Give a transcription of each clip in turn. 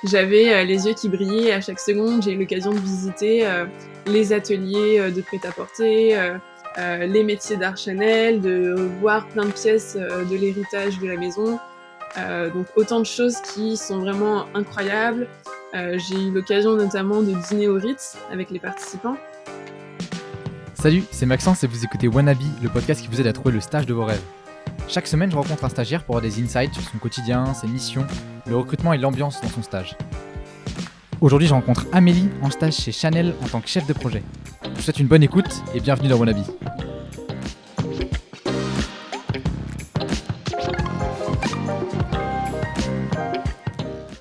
J'avais les yeux qui brillaient à chaque seconde. J'ai eu l'occasion de visiter les ateliers de prêt-à-porter, les métiers d'art Chanel, de voir plein de pièces de l'héritage de la maison. Donc autant de choses qui sont vraiment incroyables. J'ai eu l'occasion notamment de dîner au Ritz avec les participants. Salut, c'est Maxence et vous écoutez Wannabe, le podcast qui vous aide à trouver le stage de vos rêves. Chaque semaine, je rencontre un stagiaire pour avoir des insights sur son quotidien, ses missions, le recrutement et l'ambiance dans son stage. Aujourd'hui, je rencontre Amélie en stage chez Chanel en tant que chef de projet. Je vous souhaite une bonne écoute et bienvenue dans Wannabe.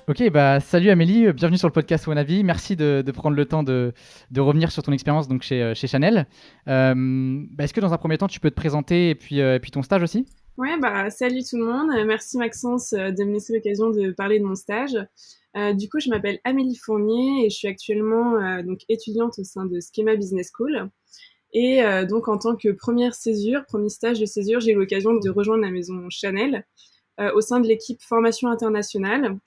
Ok, salut Amélie, bienvenue sur le podcast Wannabe. Merci de prendre le temps de revenir sur ton expérience donc chez Chanel. Est-ce que dans un premier temps, tu peux te présenter et puis ton stage aussi ? Ouais, salut tout le monde. Merci Maxence de me laisser l'occasion de parler de mon stage. Du coup, je m'appelle Amélie Fournier et je suis actuellement donc étudiante au sein de Schema Business School. Et donc en tant que premier stage de césure, j'ai eu l'occasion de rejoindre la maison Chanel au sein de l'équipe formation internationale.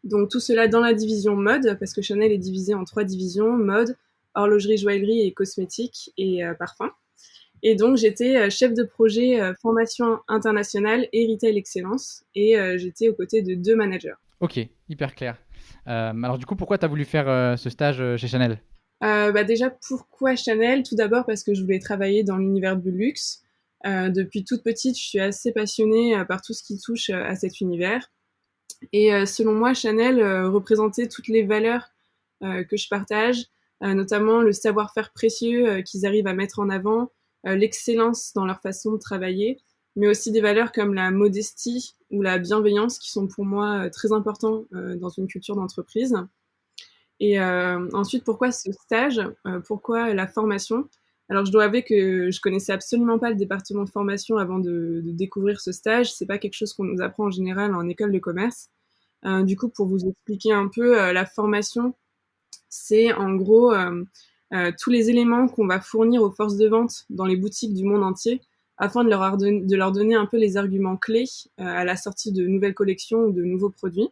Donc tout cela dans la division mode, parce que Chanel est divisé en 3 divisions, mode, horlogerie, joaillerie et cosmétiques et parfums. Et donc j'étais chef de projet formation internationale et retail excellence, et j'étais aux côtés de 2 managers. Ok, hyper clair. Alors du coup, pourquoi tu as voulu faire ce stage chez Chanel ? Déjà, pourquoi Chanel? Tout d'abord parce que je voulais travailler dans l'univers du luxe. Depuis toute petite, je suis assez passionnée par tout ce qui touche à cet univers. Et selon moi, Chanel représentait toutes les valeurs que je partage, notamment le savoir-faire précieux qu'ils arrivent à mettre en avant, l'excellence dans leur façon de travailler, mais aussi des valeurs comme la modestie ou la bienveillance qui sont pour moi très importants dans une culture d'entreprise. Et ensuite, pourquoi ce stage? Pourquoi la formation? Alors, je dois avouer que je connaissais absolument pas le département de formation avant de découvrir ce stage. C'est pas quelque chose qu'on nous apprend en général en école de commerce. Du coup, pour vous expliquer un peu, la formation, c'est en gros tous les éléments qu'on va fournir aux forces de vente dans les boutiques du monde entier afin de leur donner un peu les arguments clés à la sortie de nouvelles collections ou de nouveaux produits.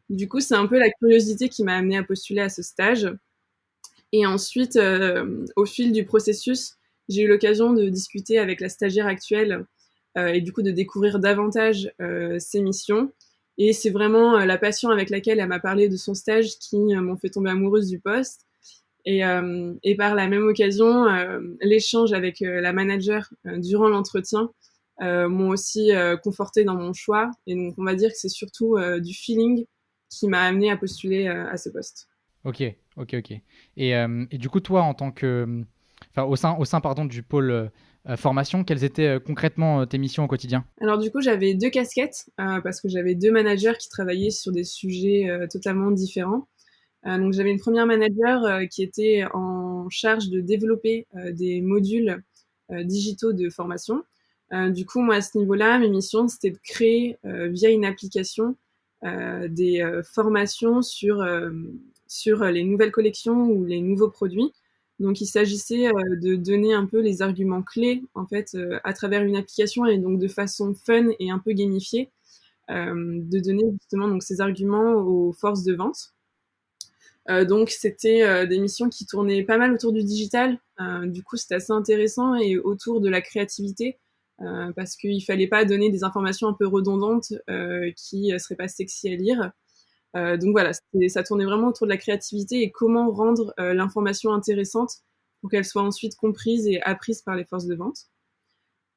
Du coup, c'est un peu la curiosité qui m'a amenée à postuler à ce stage. Et ensuite, au fil du processus, j'ai eu l'occasion de discuter avec la stagiaire actuelle et du coup de découvrir davantage ses missions. Et c'est vraiment la passion avec laquelle elle m'a parlé de son stage qui m'ont fait tomber amoureuse du poste. Et par la même occasion, l'échange avec la manager durant l'entretien m'ont aussi conforté dans mon choix. Et donc, on va dire que c'est surtout du feeling qui m'a amené à postuler à ce poste. Ok. Et du coup, toi, en tant que, au sein pardon, du pôle formation, quelles étaient concrètement tes missions au quotidien ? Alors du coup, j'avais 2 casquettes parce que j'avais 2 managers qui travaillaient sur des sujets totalement différents. Donc j'avais une première manager qui était en charge de développer des modules digitaux de formation. Du coup, moi à ce niveau-là, mes missions c'était de créer via une application des formations sur les nouvelles collections ou les nouveaux produits. Donc il s'agissait de donner un peu les arguments clés en fait à travers une application et donc de façon fun et un peu gamifiée, de donner justement donc ces arguments aux forces de vente. Donc c'était des missions qui tournaient pas mal autour du digital. Du coup, c'était assez intéressant et autour de la créativité parce qu'il fallait pas donner des informations un peu redondantes qui seraient pas sexy à lire. Donc voilà, ça tournait vraiment autour de la créativité et comment rendre l'information intéressante pour qu'elle soit ensuite comprise et apprise par les forces de vente.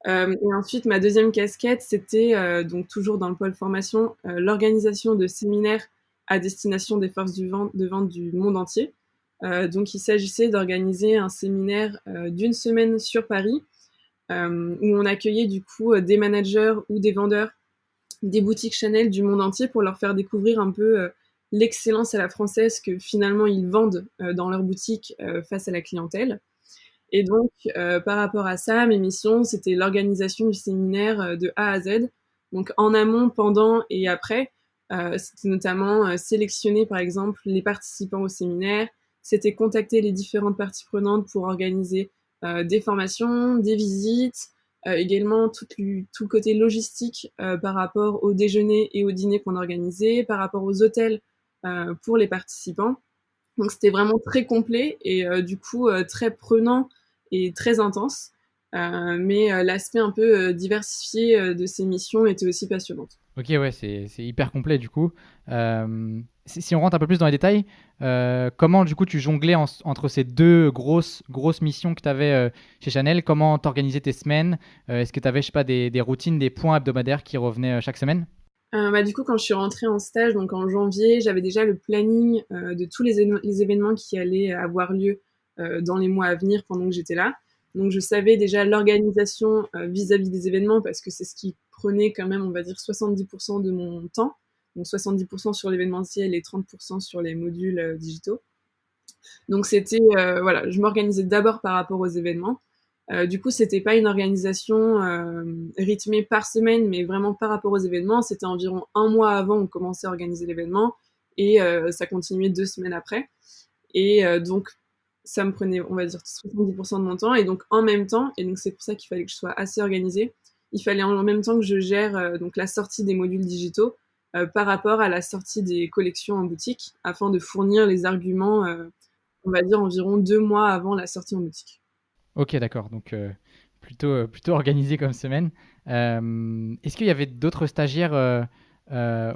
Et ensuite, ma deuxième casquette, c'était donc toujours dans le pôle formation, l'organisation de séminaires à destination des forces de vente du monde entier. Donc il s'agissait d'organiser un séminaire d'une semaine sur Paris, où on accueillait du coup des managers ou des vendeurs des boutiques Chanel du monde entier pour leur faire découvrir un peu l'excellence à la française que finalement ils vendent dans leur boutique face à la clientèle. Et donc, par rapport à ça, mes missions, c'était l'organisation du séminaire de A à Z. Donc, en amont, pendant et après. C'était notamment sélectionner, par exemple, les participants au séminaire. C'était contacter les différentes parties prenantes pour organiser des formations, des visites, également tout le côté logistique par rapport au déjeuner et au dîner qu'on organisait, par rapport aux hôtels pour les participants. Donc c'était vraiment très complet et du coup très prenant et très intense. Mais l'aspect un peu diversifié de ces missions était aussi passionnante. Ok, ouais, c'est hyper complet du coup. Si on rentre un peu plus dans les détails, comment du coup tu jonglais entre ces deux grosses missions que tu avais chez Chanel? Comment t'organisais tes semaines? Est-ce que tu avais, je sais pas, des routines, des points hebdomadaires qui revenaient chaque semaine? Du coup, quand je suis rentrée en stage, donc en janvier, j'avais déjà le planning de tous les événements qui allaient avoir lieu dans les mois à venir pendant que j'étais là. Donc, je savais déjà l'organisation vis-à-vis des événements parce que c'est ce qui prenait quand même, on va dire, 70% de mon temps. Donc, 70% sur l'événementiel et 30% sur les modules digitaux. Donc, voilà, je m'organisais d'abord par rapport aux événements. Du coup, c'était pas une organisation rythmée par semaine, mais vraiment par rapport aux événements. C'était environ un mois avant on commençait à organiser l'événement et ça continuait 2 semaines après. Et donc, ça me prenait, on va dire, 70% de mon temps. Et donc, en même temps, et donc c'est pour ça qu'il fallait que je sois assez organisée, il fallait en même temps que je gère donc la sortie des modules digitaux par rapport à la sortie des collections en boutique, afin de fournir les arguments, on va dire, environ 2 mois avant la sortie en boutique. Ok, d'accord. Donc plutôt organisé comme semaine. Est-ce qu'il y avait d'autres stagiaires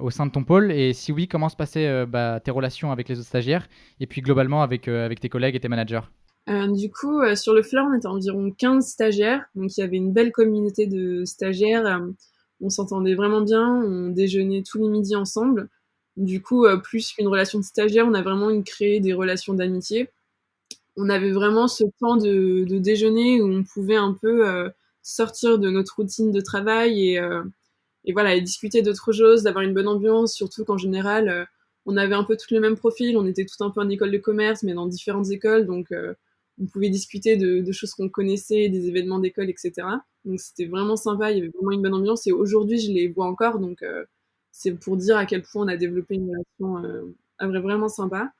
au sein de ton pôle? Et si oui, comment se passaient tes relations avec les autres stagiaires? Et puis globalement avec tes collègues et tes managers? Du coup, sur le floor, on était environ 15 stagiaires, donc il y avait une belle communauté de stagiaires. On s'entendait vraiment bien, on déjeunait tous les midis ensemble. Du coup, plus qu'une relation de stagiaire, on a vraiment créé des relations d'amitié. On avait vraiment ce temps de déjeuner où on pouvait un peu sortir de notre routine de travail et voilà, et discuter d'autres choses, d'avoir une bonne ambiance, surtout qu'en général, on avait un peu tous le même profil, on était tous un peu en école de commerce, mais dans différentes écoles, donc on pouvait discuter de choses qu'on connaissait, des événements d'école, etc. Donc c'était vraiment sympa, il y avait vraiment une bonne ambiance, et aujourd'hui je les vois encore, donc c'est pour dire à quel point on a développé une relation vraiment sympa.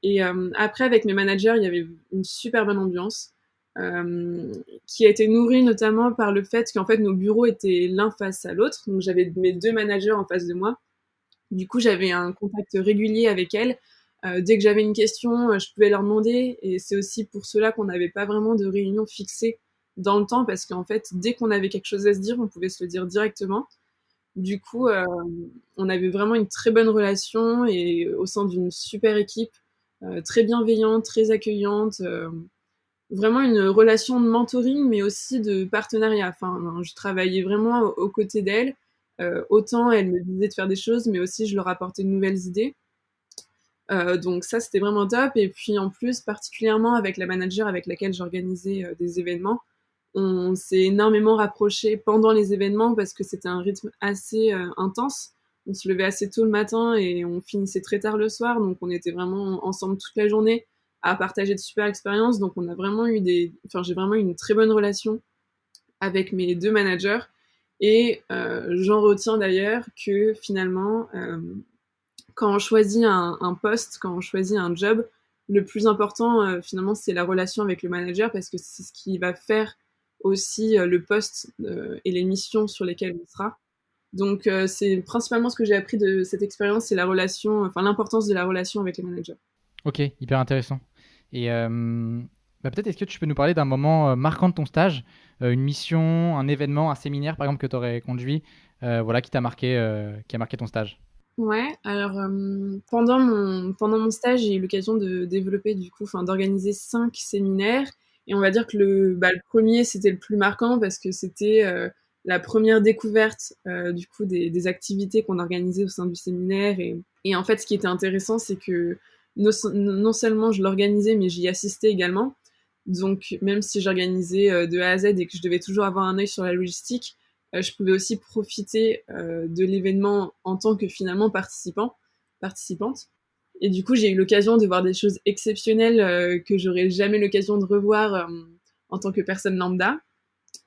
Et après, avec mes managers, il y avait une super bonne ambiance euh, qui a été nourrie notamment par le fait qu'en fait nos bureaux étaient l'un face à l'autre. Donc j'avais mes deux managers en face de moi. Du coup, j'avais un contact régulier avec elles. Dès que j'avais une question, je pouvais leur demander. Et c'est aussi pour cela qu'on n'avait pas vraiment de réunion fixée dans le temps parce qu'en fait, dès qu'on avait quelque chose à se dire, on pouvait se le dire directement. Du coup, on avait vraiment une très bonne relation et au sein d'une super équipe, très bienveillante, très accueillante, vraiment une relation de mentoring, mais aussi de partenariat. Enfin, je travaillais vraiment aux côtés d'elle. Autant elle me disait de faire des choses, mais aussi je leur apportais de nouvelles idées. Donc ça, c'était vraiment top. Et puis en plus, particulièrement avec la manager avec laquelle j'organisais des événements, on s'est énormément rapprochés pendant les événements parce que c'était un rythme assez intense. On se levait assez tôt le matin et on finissait très tard le soir, donc on était vraiment ensemble toute la journée à partager de super expériences. Donc on a vraiment enfin j'ai vraiment eu une très bonne relation avec mes deux managers. Et j'en retiens d'ailleurs que finalement, quand on choisit un poste, quand on choisit un job, le plus important, finalement, c'est la relation avec le manager parce que c'est ce qui va faire aussi le poste et les missions sur lesquelles on sera. Donc, c'est principalement ce que j'ai appris de cette expérience, c'est la relation, enfin l'importance de la relation avec les managers. Ok, hyper intéressant. Et peut-être est-ce que tu peux nous parler d'un moment marquant de ton stage, une mission, un événement, un séminaire par exemple que tu aurais conduit, voilà, qui a marqué ton stage? Ouais, alors pendant mon stage, j'ai eu l'occasion de développer du coup, enfin d'organiser 5 séminaires et on va dire que le premier c'était le plus marquant parce que c'était la première découverte du coup des activités qu'on organisait au sein du séminaire et en fait ce qui était intéressant c'est que non seulement je l'organisais mais j'y assistais également. Donc même si j'organisais de A à Z et que je devais toujours avoir un œil sur la logistique, je pouvais aussi profiter de l'événement en tant que finalement participante. Et du coup, j'ai eu l'occasion de voir des choses exceptionnelles que j'aurais jamais l'occasion de revoir en tant que personne lambda.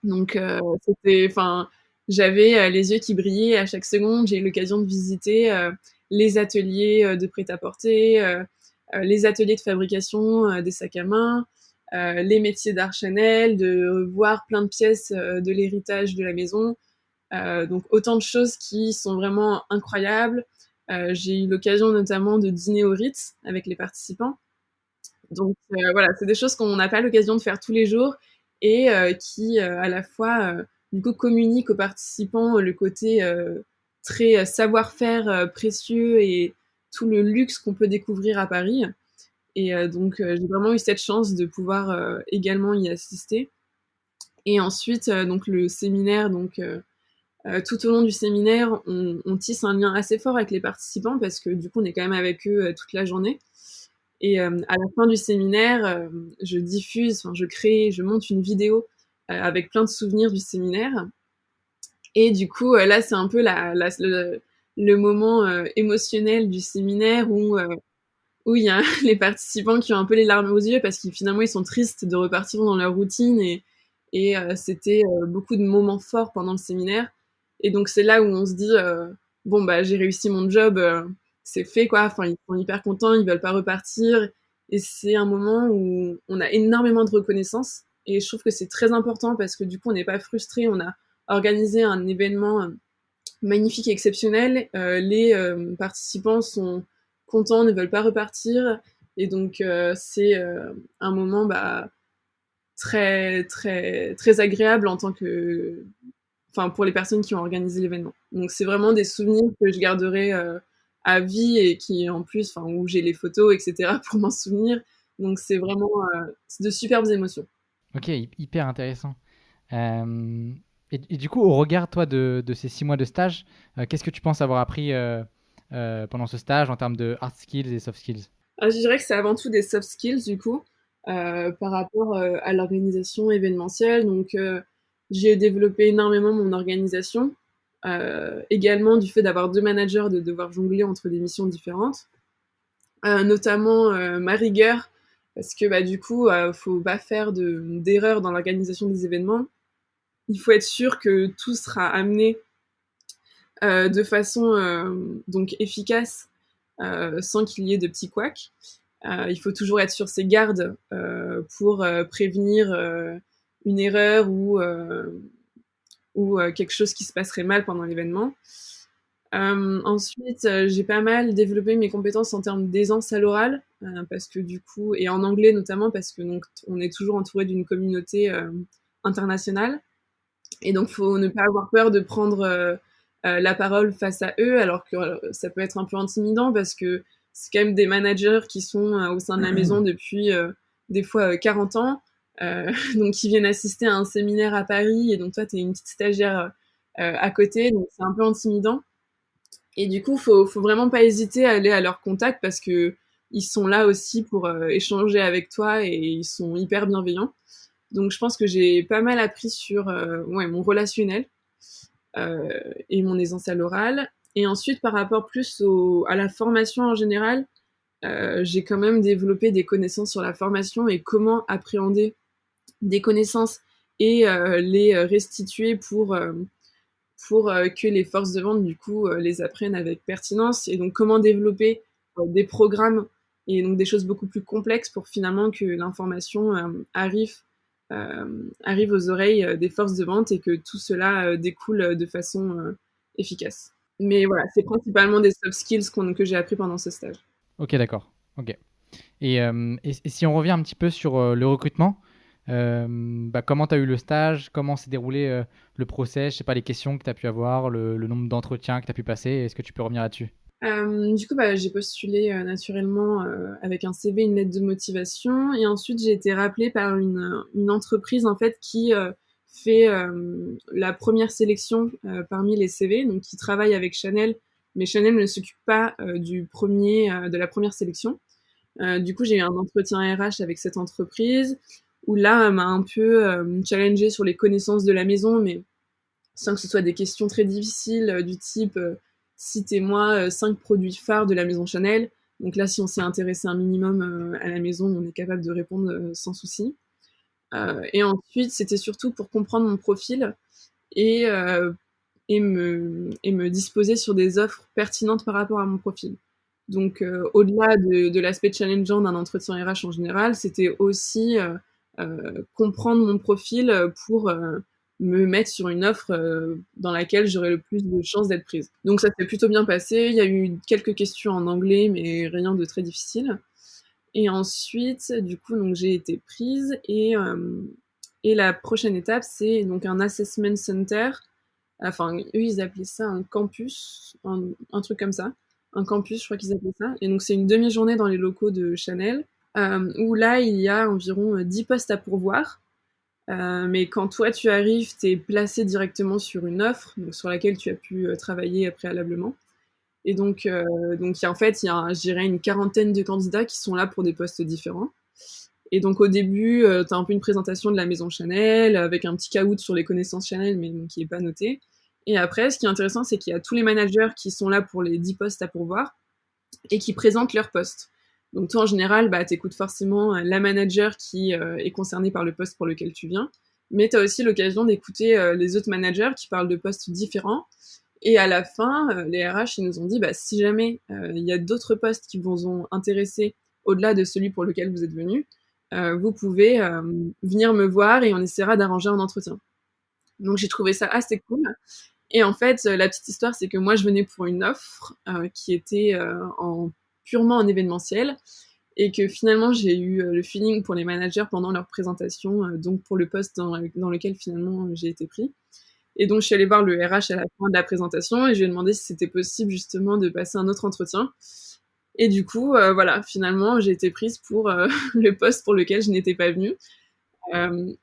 Donc, enfin, j'avais les yeux qui brillaient à chaque seconde. J'ai eu l'occasion de visiter les ateliers de prêt-à-porter, les ateliers de fabrication des sacs à main, les métiers d'art Chanel, de voir plein de pièces de l'héritage de la maison. Donc autant de choses qui sont vraiment incroyables. J'ai eu l'occasion notamment de dîner au Ritz avec les participants. Donc voilà, c'est des choses qu'on n'a pas l'occasion de faire tous les jours et qui, à la fois, du coup, communiquent aux participants le côté très savoir-faire précieux et tout le luxe qu'on peut découvrir à Paris. Et donc j'ai vraiment eu cette chance de pouvoir également y assister. Et ensuite, donc le séminaire, tout au long du séminaire, on tisse un lien assez fort avec les participants parce que du coup, on est quand même avec eux toute la journée. Et à la fin du séminaire, je diffuse, enfin, je crée, je monte une vidéo avec plein de souvenirs du séminaire. Et du coup, là, c'est un peu le moment émotionnel du séminaire où il y a les participants qui ont un peu les larmes aux yeux parce qu'ils finalement ils sont tristes de repartir dans leur routine et c'était beaucoup de moments forts pendant le séminaire. Et donc c'est là où on se dit bon bah j'ai réussi mon job, c'est fait quoi. Enfin ils sont hyper contents, ils veulent pas repartir et c'est un moment où on a énormément de reconnaissance et je trouve que c'est très important parce que du coup on n'est pas frustré, on a organisé un événement magnifique et exceptionnel. Les participants sont contents, ne veulent pas repartir. Et donc, c'est un moment très, très, très agréable en tant que. Enfin, pour les personnes qui ont organisé l'événement. Donc, c'est vraiment des souvenirs que je garderai à vie et qui, en plus, enfin, où j'ai les photos, etc., pour m'en souvenir. Donc, c'est vraiment c'est de superbes émotions. Ok, hyper intéressant. Euh, et du coup, au regard, toi, de ces 6 mois de stage, qu'est-ce que tu penses avoir appris pendant ce stage en termes de hard skills et soft skills? Je dirais que c'est avant tout des soft skills, du coup, par rapport à l'organisation événementielle. Donc, j'ai développé énormément mon organisation. Également du fait d'avoir deux managers, de devoir jongler entre des missions différentes. Notamment ma rigueur, parce que bah, du coup, faut pas faire d'erreurs dans l'organisation des événements. Il faut être sûr que tout sera amené de façon donc efficace, sans qu'il y ait de petits couacs. Il faut toujours être sur ses gardes pour prévenir une erreur ou quelque chose qui se passerait mal pendant l'événement. Ensuite, j'ai pas mal développé mes compétences en termes d'aisance à l'oral, parce que du coup, et en anglais notamment, parce que donc on est toujours entouré d'une communauté internationale, et donc faut ne pas avoir peur de prendre la parole face à eux, alors que ça peut être un peu intimidant parce que c'est quand même des managers qui sont au sein de la maison depuis des fois 40 ans, donc qui viennent assister à un séminaire à Paris, et donc toi, tu es une petite stagiaire à côté, donc c'est un peu intimidant. Et du coup, faut vraiment pas hésiter à aller à leur contact parce que ils sont là aussi pour échanger avec toi et ils sont hyper bienveillants. Donc je pense que j'ai pas mal appris sur ouais, mon relationnel euh, et mon aisance à l'oral. Et ensuite, par rapport plus à la formation en général, j'ai quand même développé des connaissances sur la formation et comment appréhender des connaissances et les restituer pour que les forces de vente, du coup, les apprennent avec pertinence. Et donc, comment développer des programmes et donc des choses beaucoup plus complexes pour finalement que l'information arrive aux oreilles des forces de vente et que tout cela découle de façon efficace. Mais voilà, c'est principalement des soft skills que j'ai appris pendant ce stage. Ok, d'accord. Ok. Et si on revient un petit peu sur le recrutement, comment tu as eu le stage? Comment s'est déroulé le process? Je sais pas, les questions que tu as pu avoir, le nombre d'entretiens que tu as pu passer. Est-ce que tu peux revenir là-dessus? Du coup, j'ai postulé naturellement avec un CV, une lettre de motivation, et ensuite j'ai été rappelée par une entreprise en fait qui fait la première sélection parmi les CV, donc qui travaille avec Chanel, mais Chanel ne s'occupe pas de la première sélection. Du coup, j'ai eu un entretien RH avec cette entreprise où là, elle m'a un peu challengée sur les connaissances de la maison, mais sans que ce soit des questions très difficiles du type citez-moi 5 produits phares de la maison Chanel. Donc là, si on s'est intéressé un minimum à la maison, on est capable de répondre sans souci. Et ensuite, c'était surtout pour comprendre mon profil et, euh, et me disposer sur des offres pertinentes par rapport à mon profil. Donc, au-delà de l'aspect challengeant d'un entretien RH en général, c'était aussi comprendre mon profil pour me mettre sur une offre dans laquelle j'aurais le plus de chances d'être prise. Donc ça s'est plutôt bien passé. Il y a eu quelques questions en anglais, mais rien de très difficile. Et ensuite, du coup, donc j'ai été prise et la prochaine étape, c'est donc un assessment center. Enfin, eux, ils appelaient ça un campus, un truc comme ça. Un campus, je crois qu'ils appelaient ça. Et donc, c'est une demi-journée dans les locaux de Chanel, où là, il y a environ 10 postes à pourvoir. Mais quand toi, tu arrives, tu es placé directement sur une offre, donc sur laquelle tu as pu travailler préalablement. Et donc, en fait, il y a, je dirais, une quarantaine de candidats qui sont là pour des postes différents. Et donc, au début, tu as un peu une présentation de la maison Chanel, avec un petit caout sur les connaissances Chanel, mais donc, qui n'est pas noté. Et après, ce qui est intéressant, c'est qu'il y a tous les managers qui sont là pour les 10 postes à pourvoir et qui présentent leurs postes. Donc, toi, en général, tu écoutes forcément la manager qui est concernée par le poste pour lequel tu viens. Mais tu as aussi l'occasion d'écouter les autres managers qui parlent de postes différents. Et à la fin, les RH ils nous ont dit, si jamais il y a d'autres postes qui vous ont intéressé au-delà de celui pour lequel vous êtes venu, vous pouvez venir me voir et on essaiera d'arranger un entretien. Donc j'ai trouvé ça assez cool. Et en fait, la petite histoire, c'est que moi, je venais pour une offre qui était purement en événementiel et que finalement, j'ai eu le feeling pour les managers pendant leur présentation, donc pour le poste dans lequel finalement j'ai été pris. Et donc, je suis allée voir le RH à la fin de la présentation et je lui ai demandé si c'était possible justement de passer un autre entretien. Et du coup, voilà, finalement, j'ai été prise pour le poste pour lequel je n'étais pas venue.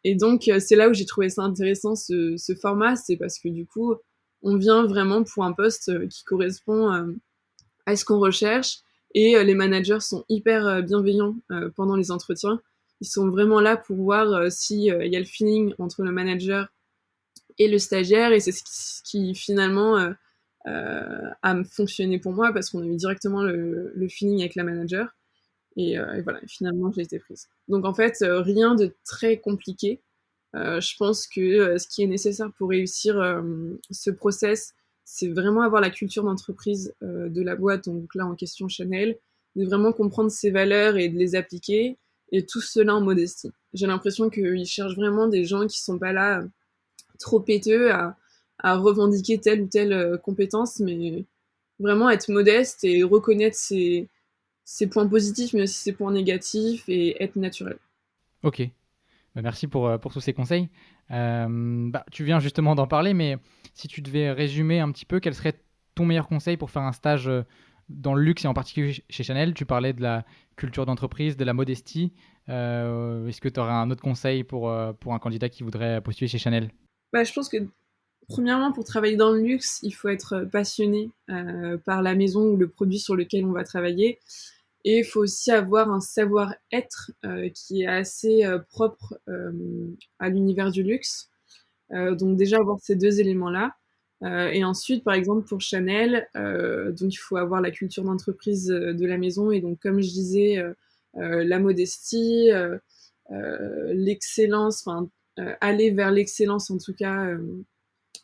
Et donc, c'est là où j'ai trouvé ça intéressant, ce format, c'est parce que du coup, on vient vraiment pour un poste qui correspond à ce qu'on recherche et les managers sont hyper bienveillants pendant les entretiens. Ils sont vraiment là pour voir s'il y a le feeling entre le manager et le stagiaire et c'est ce qui finalement a fonctionné pour moi parce qu'on a eu directement le feeling avec la manager. Et voilà, finalement, j'ai été prise. Donc en fait, rien de très compliqué. Je pense que ce qui est nécessaire pour réussir ce process, c'est vraiment avoir la culture d'entreprise de la boîte, donc là en question Chanel, de vraiment comprendre ses valeurs et de les appliquer, et tout cela en modestie. J'ai l'impression qu'ils cherchent vraiment des gens qui sont pas là trop péteux à revendiquer telle ou telle compétence, mais vraiment être modeste et reconnaître ses points positifs, mais aussi ses points négatifs et être naturel. Ok, merci pour tous ces conseils. Tu viens justement d'en parler, mais si tu devais résumer un petit peu, quel serait ton meilleur conseil pour faire un stage dans le luxe et en particulier chez Chanel? Tu parlais de la culture d'entreprise, de la modestie. Est-ce que tu aurais un autre conseil pour un candidat qui voudrait postuler chez Chanel? Je pense que premièrement, pour travailler dans le luxe, il faut être passionné par la maison ou le produit sur lequel on va travailler. Et il faut aussi avoir un savoir-être qui est assez propre à l'univers du luxe. Donc déjà avoir ces deux éléments-là. Et ensuite, par exemple, pour Chanel, donc il faut avoir la culture d'entreprise de la maison. Et donc, comme je disais, la modestie, l'excellence, enfin, aller vers l'excellence en tout cas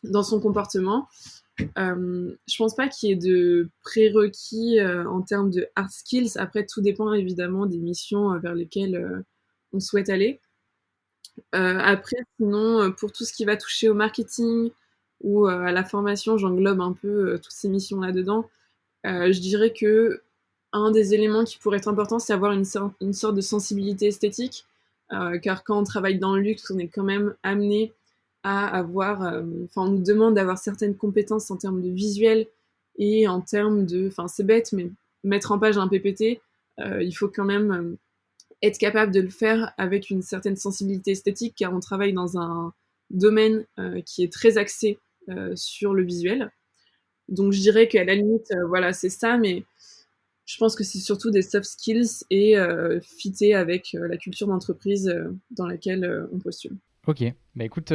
dans son comportement. Je pense pas qu'il y ait de prérequis en termes de hard skills. Après, tout dépend évidemment des missions vers lesquelles on souhaite aller. Après, sinon, pour tout ce qui va toucher au marketing ou à la formation, j'englobe un peu toutes ces missions là-dedans. Je dirais que un des éléments qui pourrait être important, c'est avoir une sorte de sensibilité esthétique, car quand on travaille dans le luxe, on est quand même amené à avoir, on nous demande d'avoir certaines compétences en termes de visuel et en termes de, c'est bête, mais mettre en page un PPT, il faut quand même être capable de le faire avec une certaine sensibilité esthétique, car on travaille dans un domaine qui est très axé sur le visuel. Donc je dirais qu'à la limite, voilà, c'est ça, mais je pense que c'est surtout des soft skills et fitter avec la culture d'entreprise dans laquelle on postule. Ok, écoute,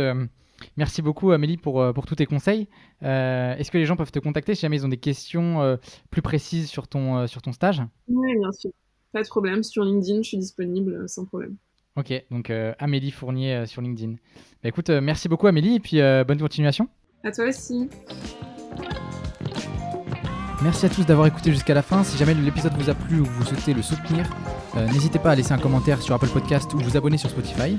merci beaucoup Amélie pour tous tes conseils. Est-ce que les gens peuvent te contacter si jamais ils ont des questions plus précises sur ton stage? Oui, bien sûr. Pas de problème, sur LinkedIn, je suis disponible sans problème. Ok, donc Amélie Fournier sur LinkedIn. Écoute, merci beaucoup Amélie et puis bonne continuation. À toi aussi. Merci à tous d'avoir écouté jusqu'à la fin. Si jamais l'épisode vous a plu ou vous souhaitez le soutenir, N'hésitez pas à laisser un commentaire sur Apple Podcast ou vous abonner sur Spotify.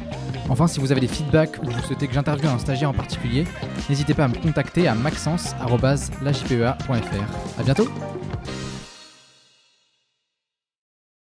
Enfin, si vous avez des feedbacks ou vous souhaitez que j'interviewe un stagiaire en particulier, n'hésitez pas à me contacter à maxence@lajpea.fr. À bientôt.